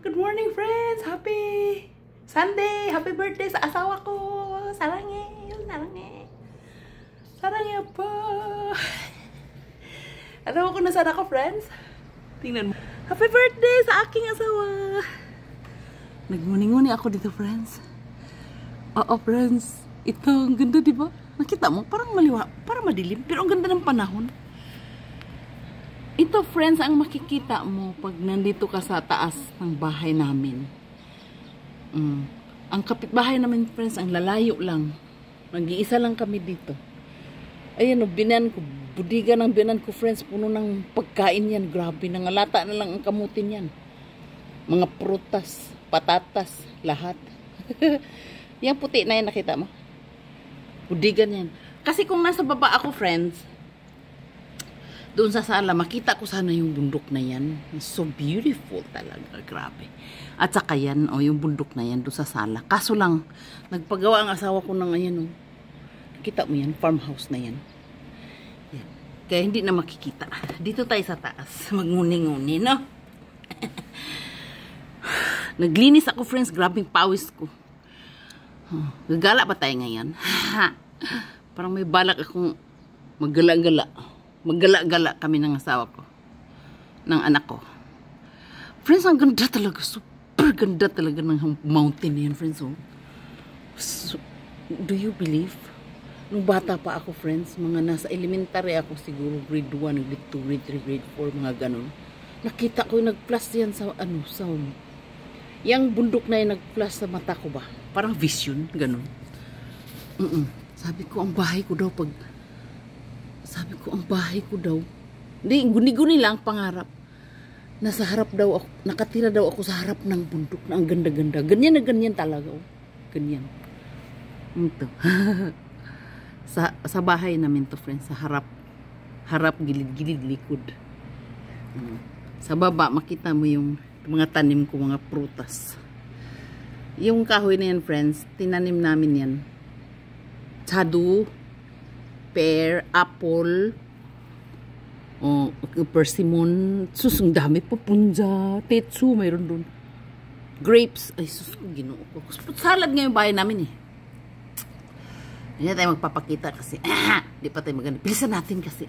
Good morning, friends! Happy Sunday! Happy birthday sa asawa ko! Sarangi! Sarangi! Sarangi po! Alam mo kung nasaan ako, friends? Tingnan mo. Happy birthday sa aking asawa! Nagmuni-nguni ako dito, friends. Oo, friends. Ito, ang ganda, diba? Nakita mo? Parang maliwa, parang madilim. Pero ang ganda ng panahon. Ito, friends, ang makikita mo pag nandito ka sa taas ng bahay namin. Ang kapitbahay namin, friends, ang lalayo lang. Nag-iisa lang kami dito. Ayan o, binan ko. Budiga ng binan ko, friends. Puno ng pagkain yan. Grabe, nangalata na lang ang kamutin yan. Mga prutas, patatas, lahat. Yan puti na yan, nakita mo? Budigan yan. Kasi kung nasa baba ako, friends, doon sa sala, makita ko sana yung bundok na yan. So beautiful talaga. Grabe. At saka yan, yung bundok na yan doon sa sala. Kaso lang, nagpagawa ang asawa ko ng ayan, Nakita mo yan? Farmhouse na yan. Yan. Kaya hindi na makikita. Dito tayo sa taas. Magnguni-nguni, no? Naglinis ako, friends. Grabing pawis ko. Gagala ba tayo ngayon? Parang may balak akong maggala-gala. Maggala-gala kami ng asawa ko. Ng anak ko. Friends, ang ganda talaga. Super ganda talaga ng mountain na yan, friends. So, do you believe? Nung bata pa ako, friends, mga nasa elementary ako siguro, grade 1, grade 2, grade 3, grade 4, mga ganun. Nakita ko yung nag-flash yan sa, yung bundok na yung nag-flash sa mata ko ba? Parang vision, ganun. Sabi ko, ang bahay ko daw hindi, guni-guni lang pangarap. Nasa harap daw ako, nakatira daw ako sa harap ng bundok na ang ganda-ganda. Ganyan na ganyan talaga. Ganyan. Ito. sa bahay namin to, friends. Sa harap. Harap, gilid-gilid, likod. Sa baba, makita mo yung mga tanim ko, mga prutas. Yung kahoy na yan, friends, tinanim namin yan. Tsadu, pear, apple, persimmon, susung dami pa, punja, tetsu, mayroon dun. Grapes, ay sus, ginoo ko. Salad nga yung bahay namin eh. Hindi tayo magpapakita kasi, di pa tayo maganda. Bilisan natin kasi.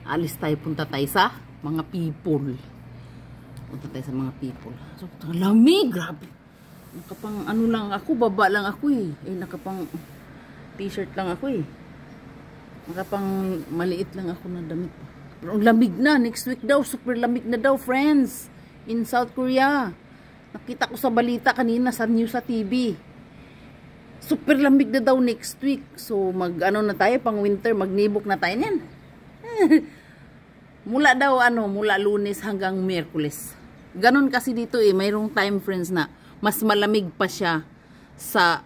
Alis tayo, punta tayo sa mga people. Punta tayo sa mga people. So, lamig, grabe. Nakapang ano lang ako, baba lang ako eh. Nakapang t-shirt lang ako eh. Nakapang maliit lang ako na damit. Pero lamig na. Next week daw. Super lamig na daw, friends. In South Korea. Nakita ko sa balita kanina sa news sa TV. Super lamig na daw next week. So, mag-ano na tayo, pang winter. Magnibok na tayo niyan. Mula daw, mula Lunes hanggang Miyerkules. Ganon kasi dito eh. Mayroong time, friends, na mas malamig pa siya sa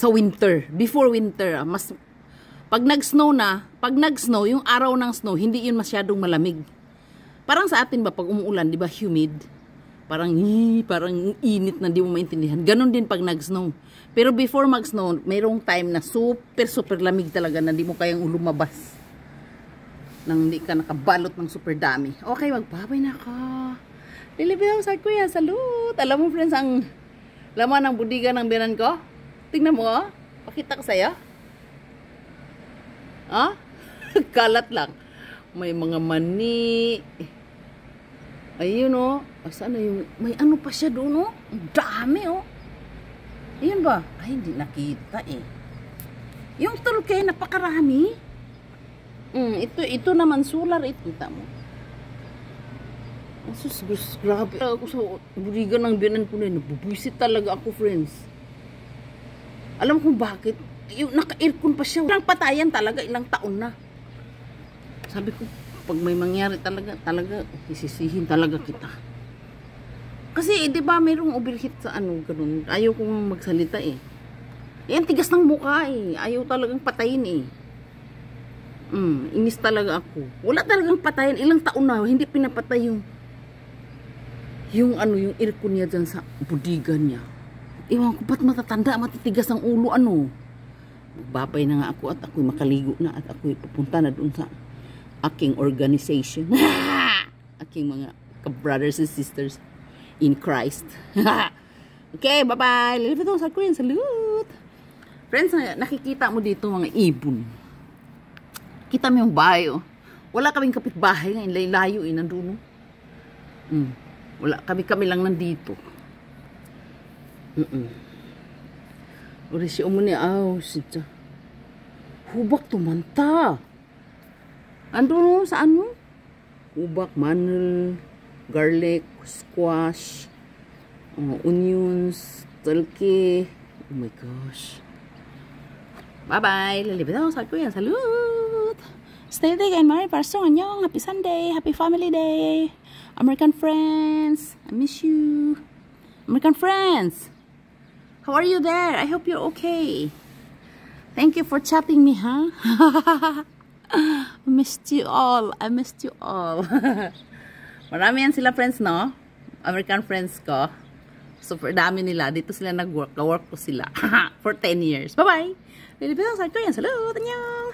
winter. Before winter, pag nag-snow, yung araw ng snow, hindi yun masyadong malamig. Parang sa atin ba, pag umuulan, di ba, humid? Parang init na di mo maintindihan. Ganon din pag nag-snow. Pero before mag-snow, mayroong time na super lamig talaga na di mo kayang lumabas. Nang hindi ka nakabalot ng super dami. Okay, magbabay na ako. Lilibidaw sa kuya, salute! Alam mo, friends, ang laman ng budiga ng binan ko? Tingnan mo, pakita ko sa'yo. Kalat lang. May mga mani. Ayun saan na yung, may ano pa siya doon Ang dami Ayun ba? Ay, hindi nakita eh. Yung tulkay, napakarami. Ito naman, solar ito. Kita mo. Sus, grabe. Ako sa budiga ng binan ko na nabubuisit talaga ako, friends. Alam kung bakit? Yung naka-aircon pa siya. Walang patayan talaga, ilang taon na. Sabi ko, pag may mangyari talaga, isisihin talaga kita. Kasi, di ba, mayroong overheat sa ganun. Ayaw kong magsalita eh. Yan, tigas ng mukha eh. Ayaw talagang patayin eh. Inis talaga ako. Wala talagang patayan. Ilang taon na, hindi pinapatay yung aircon niya dyan sa budigan niya. Ewan ko, ba't matatanda, matitigas ang ulo, Magbabay na nga ako at ako'y makaligo na at ako'y pupunta na doon sa aking organization. Aking mga brothers and sisters. in Christ. Okay, bye-bye. Lilipit ako sa Korean. Salute! Friends, nakikita mo dito mga ibon. Kita mo yung bahay, oh. Wala kaming kapitbahay ngayon. Layo, nandun, oh. Wala, kami lang nandito. Uri si umo niya, sita. Hubak tumanta. Andun, saan mo? Hubak, manel, garlic, squash, onions, talke. Oh my gosh. Bye-bye. Lalibit ako sa kuya. Salute! Stay there and Mary Parsong. Annyeong. Happy Sunday. Happy Family Day. American friends. I miss you. American friends. How are you there? I hope you're okay. Thank you for chatting me, huh? I missed you all. I missed you all. Marami yan sila friends, no? American friends ko. Super dami nila. Dito sila nag-work. Ka-work ko sila. For 10 years. Bye-bye. Lilipit ako sa Korean. Salute! Annyeong!